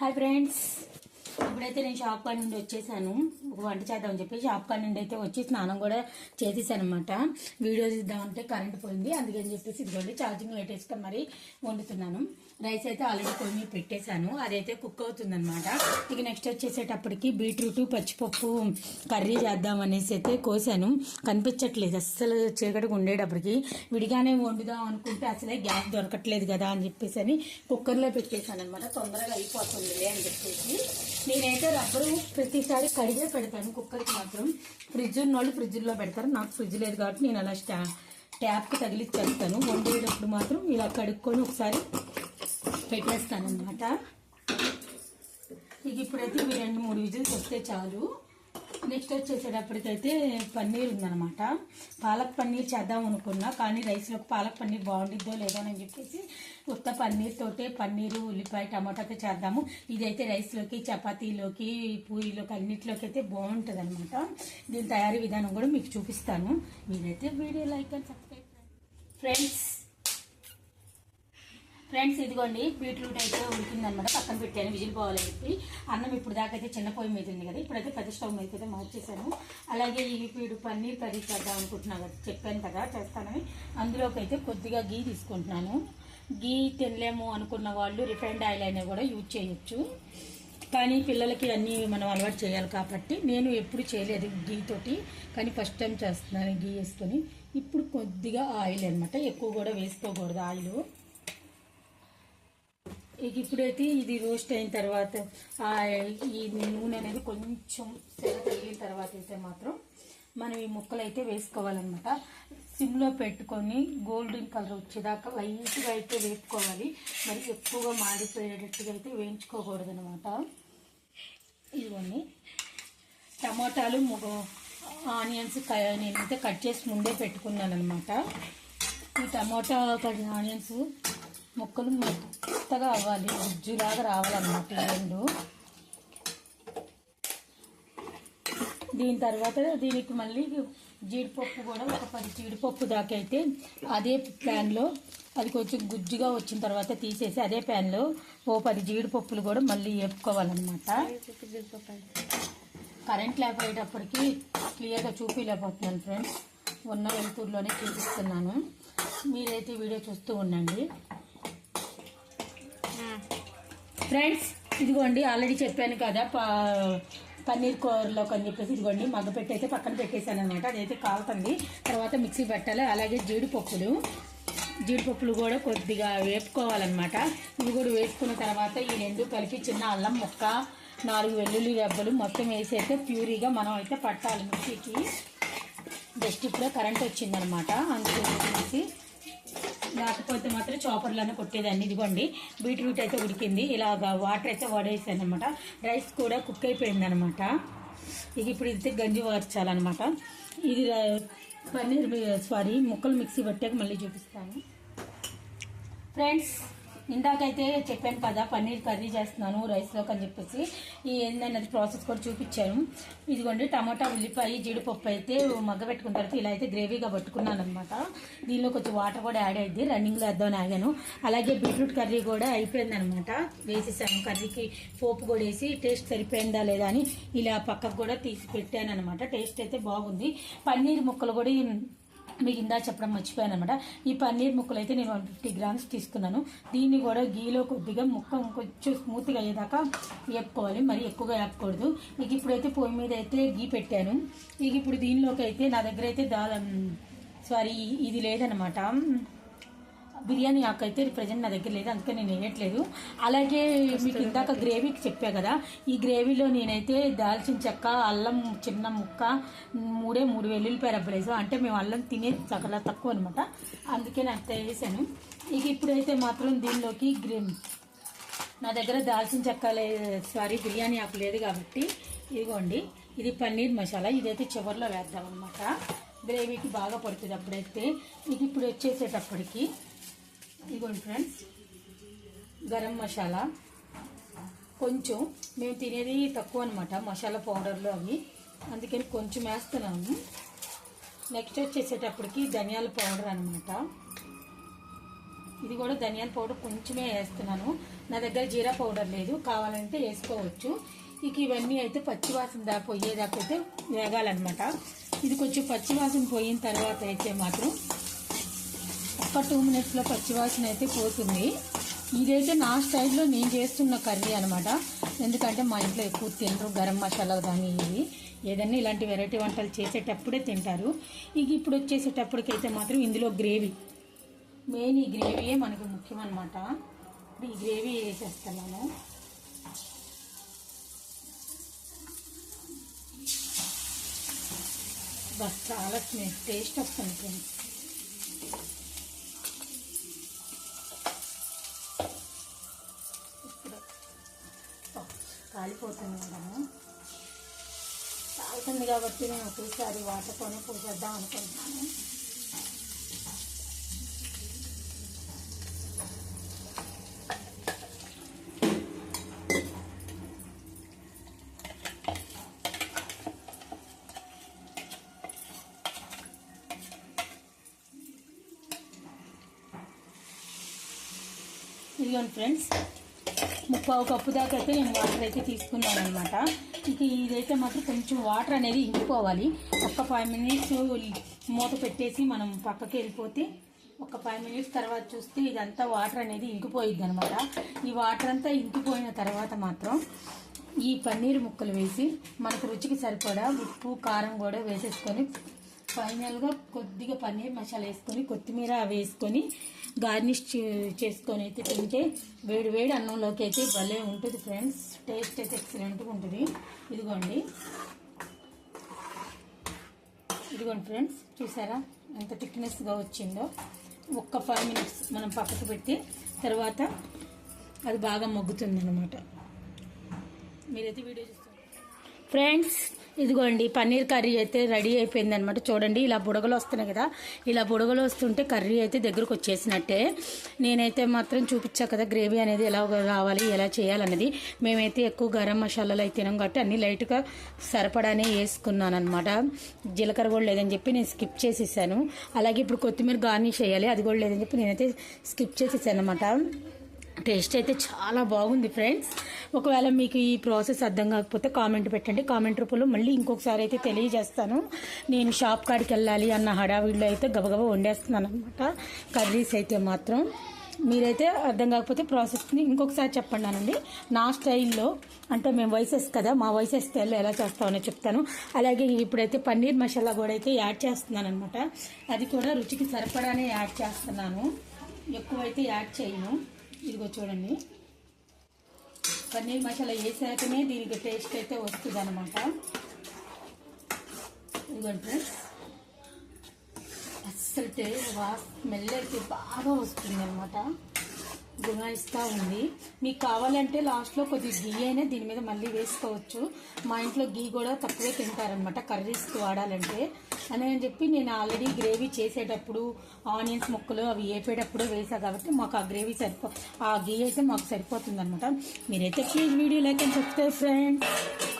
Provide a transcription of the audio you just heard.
Hi friends, ఇప్పుడైతే నేను shop కాడ నుండి వచ్చేసాను. ఒక వంట చేద్దామని చెప్పి షాప్ కాడ నుండి అయితే వచ్చి స్నానం కూడా చేసేసాను అనమాట. వీడియో తీద్దామంటే కరెంట్ పోయింది, అందుకని చెప్పేసి ఇదిగోండి ఛార్జింగ్ లైట్ వేసుకొని మరీ వండుతున్నాను. రైస్ అయితే ఆల్రెడీ పొయ్యి మీద పెట్టేశాను, అదైతే కుక్ అవుతుంది అనమాట. ఇక నెక్స్ట్ వచ్చేసేటప్పటికి బీట్రూట్ పచ్చిపప్పు కర్రీ చేద్దాం అనేసి అయితే కోసాను. కనిపించట్లేదు అస్సలు, చీకటిగా ఉండేటప్పటికి. విడిగానే వండుదాం అనుకుంటే అసలే గ్యాస్ దొరకట్లేదు కదా అని చెప్పేసి అని కుక్కర్లో పెట్టేశాను అనమాట. తొందరగా అయిపోతుంది అని చెప్పేసి నేనైతే రబ్బరు ప్రతిసారి కడిగే పెడతాను కుక్కర్కి మాత్రం. ఫ్రిడ్జ్ ఉన్నోళ్ళు ఫ్రిడ్జ్లో పెడతారు, నాకు ఫ్రిడ్జ్ లేదు కాబట్టి నేను అలా ట్యాప్కి తగిలిచ్చేస్తాను. వండేటప్పుడు మాత్రం ఇలా కడుక్కొని ఒకసారి పెట్టేస్తాను అనమాట. ఇక ఇప్పుడైతే 2-3 విజిల్స్ వస్తే చాలు. నెక్స్ట్ వచ్చేసేటప్పటికైతే పన్నీర్ ఉందనమాట. పాలక్ పన్నీర్ చేద్దాం అనుకున్నా, కానీ రైస్లోకి పాలక్ పన్నీర్ బాగుండిద్దో లేదో అని చెప్పేసి ఉత్త పన్నీర్ తోటే పన్నీరు ఉల్లిపాయ టమాటాతో చేద్దాము. ఇదైతే రైస్లోకి చపాతీలోకి పూరీలోకి అన్నిటిలోకి అయితే బాగుంటుంది అనమాట. దీని తయారీ విధానం కూడా మీకు చూపిస్తాను. మీరైతే video like and subscribe friends ఇదిగోండి బీట్రూట్ అయితే ఉడికిందనమాట. పక్కన పెట్టాను విజిల్ పోవాలని చెప్పి. అన్నం ఇప్పుడు దాకా అయితే చిన్న పొయ్యి మీద ఉంది కదా, ఇప్పుడైతే పెద్ద స్టవ్ మీద అయితే మార్చేసాను. అలాగే ఇప్పుడు పన్నీర్ కర్రీ చేద్దాం అనుకుంటున్నాను కదా, చెప్పాను కదా చేస్తానని. అందులోకి అయితే కొద్దిగా గీ తీసుకుంటున్నాను. గీ తినలేము అనుకున్న వాళ్ళు రిఫైండ్ ఆయిల్ అయినా కూడా యూజ్ చేయొచ్చు, కానీ పిల్లలకి అన్నీ మనం అలవాటు చేయాలి కాబట్టి నేను ఎప్పుడు చేయలేదు గీ తోటి, కానీ ఫస్ట్ టైం చేస్తున్నాను గీ వేసుకొని. ఇప్పుడు కొద్దిగా ఆయిల్ అనమాట, ఎక్కువ కూడా వేసుకోకూడదు ఆయిల్. ఇక ఇప్పుడైతే ఇది రోస్ట్ అయిన తర్వాత ఈ నూనె అనేది కొంచెం సెగ తగిలిన తర్వాత అయితే మాత్రం మనం ఈ ముక్కలు అయితే వేసుకోవాలన్నమాట. సిమ్లో పెట్టుకొని గోల్డెన్ కలర్ వచ్చేదాకా లైట్గా అయితే వేసుకోవాలి, మరి ఎక్కువగా మాడిపోయేటట్టుగా అయితే వేయించుకోకూడదు అనమాట. ఇదిగోండి టమాటాలు ఆనియన్స్ నేనైతే కట్ చేసి ముందే పెట్టుకున్నాను అనమాట. ఈ టమాటా ఆనియన్స్ ముక్కలు మెత్తగా అవ్వాలి, గుజ్జులాగా రావాలన్నమాట ఈ రెండు. దీని తర్వాత దీనికి మళ్ళీ జీడిపప్పు కూడా ఒక 10 జీడిపప్పు దాకా అయితే అదే ప్యాన్లో, అది కొంచెం గుజ్జుగా వచ్చిన తర్వాత తీసేసి అదే ప్యాన్లో 10 జీడిపప్పులు కూడా మళ్ళీ వేపుకోవాలన్నమాట. కరెంట్ లేకపోయేటప్పటికి క్లియర్గా చూపించలేకపోతున్నాను ఫ్రెండ్స్, ఉన్న వెలుతురులోనే చూపిస్తున్నాను. మీరైతే వీడియో చూస్తూ ఉండండి ఫ్రెండ్స్. ఇదిగోండి ఆల్రెడీ చెప్పాను కదా పన్నీర్ కూరలోకి అని చెప్పేసి, ఇదిగోండి మగ్గపెట్టి అయితే పక్కన పెట్టేశాను అనమాట. అదైతే కాలుతుంది, తర్వాత మిక్సీ పెట్టాలి. అలాగే జీడిపప్పులు కూడా కొద్దిగా వేపుకోవాలన్నమాట. ఇవి కూడా వేసుకున్న తర్వాత ఈ రెండు కలిపి చిన్న అల్లం ముక్క 4 వెల్లుల్లి రెబ్బలు మొత్తం వేసి అయితే ప్యూరీగా మనం అయితే పట్టాలి మిక్సీకి. జస్ట్ ఇప్పుడే కరెంట్ వచ్చిందనమాట, అందుకే లేకపోతే మాత్రం చాపర్లోనే కొట్టేదాన్ని. ఇదిగోండి బీట్రూట్ అయితే ఉడికింది, ఇలాగా వాటర్ అయితే వడేసాను అనమాట. రైస్ కూడా కుక్ అయిపోయింది అనమాట. ఇక ఇప్పుడు ఇది గంజి వార్చాలన్నమాట. ఇది ముక్కలు మిక్సీ పట్టాక మళ్ళీ చూపిస్తాను ఫ్రెండ్స్. ఇందాకైతే చెప్పాను కదా పన్నీర్ కర్రీ చేస్తున్నాను రైస్లోకి అని చెప్పేసి, ఈ ఏందన్నది ప్రాసెస్ కూడా చూపించాను. ఇదిగోండి టమాటా ఉల్లిపాయ జీడిపప్పు అయితే మగ్గబెట్టుకున్న తర్వాత ఇలా అయితే గ్రేవీగా పట్టుకున్నాను అనమాట. దీనిలో కొంచెం వాటర్ కూడా యాడ్ అయ్యింది, రన్నింగ్లో వేద్దామని ఆగాను. అలాగే బీట్రూట్ కర్రీ కూడా అయిపోయింది అనమాట, వేసేసాను. కర్రీకి పోపు కూడా వేసి టేస్ట్ సరిపోయిందా లేదా అని ఇలా పక్కకు కూడా తీసి పెట్టాను అనమాట. టేస్ట్ అయితే బాగుంది. పన్నీర్ ముక్కలు కూడా మీకు ఇందా చెప్పడం మర్చిపోయాను అనమాట. ఈ పన్నీర్ ముక్కలు అయితే నేను 150 గ్రామ్స్ తీసుకున్నాను. దీన్ని కూడా గీలో కొద్దిగా ముక్క కొంచెం స్మూత్గా అయ్యేదాకా వేపుకోవాలి, మరి ఎక్కువగా వేపకూడదు. ఇక ఇప్పుడైతే పొయ్యి మీద అయితే గీ పెట్టాను. ఇక ఇప్పుడు దీనిలోకి అయితే నా దగ్గర అయితే ఇది లేదనమాట, బిర్యానీ ఆకు అయితే ప్రజెంట్ నా దగ్గర లేదు, అందుకే నేను వేయట్లేదు. అలాగే మీకు ఇందాక గ్రేవీకి చెప్పా కదా, ఈ గ్రేవీలో నేనైతే దాల్చిన చెక్క, అల్లం చిన్న ముక్క, 3 వెల్లుల్లిపాయ రెబ్బలు వేసాను. అంటే మేము అల్లం తినేది చాలా తక్కువ అనమాట, అందుకే నేను అంత వేసాను. ఇక ఇప్పుడైతే మాత్రం దీనిలోకి నా దగ్గర దాల్చిన చెక్క బిర్యానీ ఆకు లేదు కాబట్టి ఇదిగోండి ఇది పన్నీర్ మసాలా, ఇదైతే చివరిలో వేద్దాం అనమాట. గ్రేవీకి బాగా పడుతుంది అప్పుడైతే. ఇది ఇప్పుడు వచ్చేసేటప్పటికి ఇదిగోండి ఫ్రెండ్స్ గరం మసాలా, కొంచెం మేము తినేది తక్కువ అనమాట మసాలా పౌడర్లు అవి, అందుకని కొంచెం వేస్తున్నాము. నెక్స్ట్ వచ్చేసేటప్పటికి ధనియాల పౌడర్ అనమాట. ఇది కూడా ధనియాల పౌడర్ కొంచెమే వేస్తున్నాను. నా దగ్గర జీరా పౌడర్ లేదు, కావాలంటే వేసుకోవచ్చు. ఇక ఇవన్నీ అయితే పచ్చివాసన పోయేదాకా అయితే వేగాలన్నమాట. ఇది కొంచెం పచ్చివాసన పోయిన తర్వాత అయితే మాత్రం ఒక 2 మినిట్స్లో పచ్చివాసన అయితే పోతుంది. ఇదైతే నా స్టైల్లో నేను చేస్తున్న కర్రీ అనమాట. ఎందుకంటే మా ఇంట్లో ఎక్కువ తినరు గరం మసాలా కానీ ఇవి ఏదన్నా ఇలాంటి వెరైటీ వంటలు చేసేటప్పుడే తింటారు. ఇక ఇప్పుడు వచ్చేసేటప్పటికైతే మాత్రం ఇందులో గ్రేవీ మెయిన్, ఈ గ్రేవీయే మనకు ముఖ్యం అనమాట. ఇప్పుడు ఈ గ్రేవీ వేసేస్తున్నాను. బస్ చాలా టేస్ట్ వస్తుంది ఫ్రెండ్స్. కాలిపోతుంది మేడము, కాలుతుంది కాబట్టి నేను ఒకేసారి వాటర్తోనే పోసేద్దాం అనుకుంటున్నాను. ఇదిగోండి ఫ్రెండ్స్, 1/4 కప్పు దాకా అయితే నేను వాటర్ అయితే తీసుకున్నాను అనమాట. ఇక ఇదైతే మాత్రం కొంచెం వాటర్ అనేది ఇంకిపోవాలి. ఒక 5 మినిట్స్ మూత పెట్టేసి మనం పక్కకి వెళ్ళిపోతే ఒక 5 మినిట్స్ తర్వాత చూస్తే ఇదంతా వాటర్ అనేది ఇంకిపోయిద్ది అనమాట. ఈ వాటర్ అంతా ఇంకిపోయిన తర్వాత మాత్రం ఈ పన్నీర్ ముక్కలు వేసి మనకు రుచికి సరిపడా ఉప్పు కారం కూడా వేసేసుకొని ఫైనల్గా కొద్దిగా పన్నీర్ మసాలా వేసుకొని కొత్తిమీర వేసుకొని గార్నిష్ చేసుకొని అయితే తింటే వేడి వేడి అన్నంలోకి అయితే భలే ఉంటుంది ఫ్రెండ్స్. టేస్ట్ అయితే ఎక్సలెంట్గా ఉంటుంది. ఇదిగోండి ఫ్రెండ్స్, చూసారా ఎంత థిక్నెస్గా వచ్చిందో. ఒక్క 5 మినిట్స్ మనం పక్కకు పెట్టి తర్వాత అది బాగా మగ్గుతుంది అనమాట. మీరైతే వీడియో చూస్తారు ఫ్రెండ్స్. ఇదిగోండి పన్నీర్ కర్రీ అయితే రెడీ అయిపోయింది అనమాట. చూడండి ఇలా బుడగలు వస్తున్నాయి కదా, ఇలా బుడగలు వస్తుంటే కర్రీ అయితే దగ్గరకు వచ్చేసినట్టే. నేనైతే మాత్రం చూపించా కదా గ్రేవీ అనేది ఎలా రావాలి ఎలా చేయాలన్నది. మేమైతే ఎక్కువ గరం మసాలాలు అయితే తినాం కాబట్టి అన్నీ లైట్గా సరిపడానే వేసుకున్నాను అనమాట. జీలకర్ర కూడా లేదని చెప్పి నేను స్కిప్ చేసేసాను. అలాగే ఇప్పుడు కొత్తిమీర గార్నిష్ చేయాలి, అది కూడా లేదని చెప్పి నేనైతే స్కిప్ చేసేసాను అనమాట. టేస్ట్ అయితే చాలా బాగుంది ఫ్రెండ్స్. ఒకవేళ మీకు ఈ ప్రాసెస్ అర్థం కాకపోతే కామెంట్ పెట్టండి. కామెంట్ రూపంలో మళ్ళీ ఇంకొకసారి అయితే తెలియజేస్తాను. నేను షాప్ కాడికి వెళ్ళాలి అన్న హడావిడిలో అయితే గబగబా వండేస్తున్నాను అనమాట కర్రీస్ అయితే మాత్రం. మీరైతే అర్థం కాకపోతే ప్రాసెస్ని ఇంకొకసారి చెప్పండి అనండి. నా స్టైల్లో అంటే మేము వైసెస్ కదా, మా వైసెస్ స్టైల్లో ఎలా చేస్తామని చెప్తాను. అలాగే ఇప్పుడైతే పన్నీర్ మసాలా కూడా అయితే యాడ్ చేస్తున్నాను అనమాట. అది కూడా రుచికి సరిపడానే యాడ్ చేస్తున్నాను, ఎక్కువైతే యాడ్ చేయను. ఇదిగో చూడండి, పన్నీర్ మసాలా వేసాకనే దీనికి టేస్ట్ అయితే వస్తుంది అనమాట. ఇదిగోండి అస్సలు స్మెల్ అయితే బాగా వస్తుంది అనమాట, గుణిస్తూ ఉంది. మీకు కావాలంటే లాస్ట్లో కొద్దిగా గీ అయినా దీని మీద మళ్ళీ వేసుకోవచ్చు. మా ఇంట్లో గీ కూడా తక్కువే తింటారనమాట కర్రీస్కి వాడాలంటే అని చెప్పి నేను ఆల్రెడీ గ్రేవీ చేసేటప్పుడు ఆనియన్స్ ముక్కలు అవి వేపేటప్పుడు వేసా కాబట్టి మాకు ఆ గ్రేవీ ఆ గీ అయితే మాకు సరిపోతుంది అనమాట. మీరైతే please video like and subscribe friends.